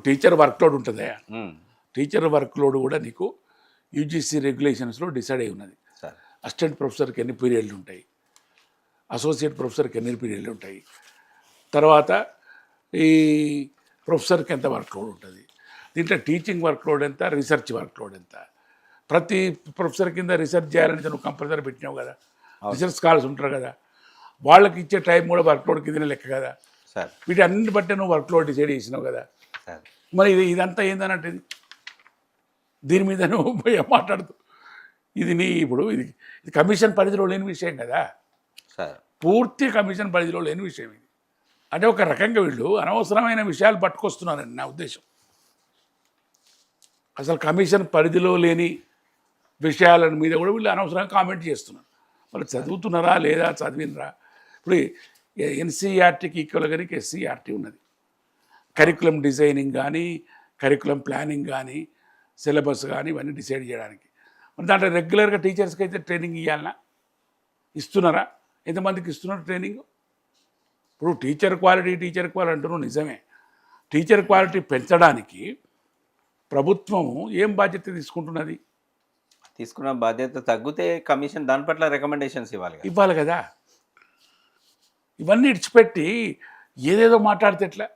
Teacher వర్క్లోడ్ ఉంటుందా? ఉమ్, teacher వర్క్లోడ్ కూడా నీకు యూజీసీ రెగ్యులేషన్స్లో డిసైడ్ అయి ఉన్నది. సార్ అసిస్టెంట్ ప్రొఫెసర్కి ఎన్ని పీరియడ్లు ఉంటాయి, అసోసియేట్ ప్రొఫెసర్కి ఎన్ని పీరియడ్లు ఉంటాయి, తర్వాత ఈ ప్రొఫెసర్కి ఎంత వర్క్లోడ్ ఉంటుంది, దీంట్లో టీచింగ్ వర్క్లోడ్ ఎంత, రీసెర్చ్ వర్క్లోడ్ ఎంత. ప్రతి ప్రొఫెసర్ కింద రీసెర్చ్ చేయాలని నువ్వు కంపల్సరీ పెట్టినావు కదా, రీసెర్చ్ స్కాలర్స్ ఉంటారు కదా, వాళ్ళకి ఇచ్చే టైం కూడా వర్క్లోడ్ కిందనే లెక్క కదా. సార్ వీటి అన్నింటి బట్టి నువ్వు వర్క్లోడ్ డిసైడ్ చేసినావు కదా. సార్ మరి ఇదంతా ఏందన్నట్టు దీని మీద నువ్వు మాట్లాడుతూ ఇది ఇప్పుడు ఇది కమిషన్ పరిధిలో లేని విషయం కదా, సార్ పూర్తి కమిషన్ పరిధిలో లేని విషయం ఇది. అంటే ఒక రకంగా వీళ్ళు అనవసరమైన విషయాలు పట్టుకొస్తున్నారండి నా ఉద్దేశం. అసలు కమిషన్ పరిధిలో లేని విషయాల మీద కూడా వీళ్ళు అనవసరంగా కామెంట్ చేస్తున్నారు. వాళ్ళు చదువుతున్నారా లేదా, చదివినరా? ఇప్పుడు ఎన్సీఆర్టీకి ఈక్వల్గా ఎస్సీఆర్టీ ఉన్నది. కరికులం డిజైనింగ్ కానీ, కరికులం ప్లానింగ్ కానీ, సిలబస్ కానీ ఇవన్నీ డిసైడ్ చేయడానికి. మరి దాంట్లో రెగ్యులర్గా టీచర్స్కి అయితే ట్రైనింగ్ ఇవ్వాలన్నా, ఇస్తున్నారా? ఎంతమందికి ఇస్తున్నారు ట్రైనింగ్? ఇప్పుడు టీచర్ క్వాలిటీ అంటున్నావు నిజమే. టీచర్ క్వాలిటీ పెంచడానికి ప్రభుత్వం ఏం బాధ్యత తీసుకుంటున్నది? తీసుకున్న బాధ్యత తగ్గితే కమిషన్ దాని పట్ల రికమెండేషన్స్ ఇవ్వాలి కదా. ఇవన్నీ ఇడిచిపెట్టి ఏదేదో మాట్లాడితే ఎట్లా?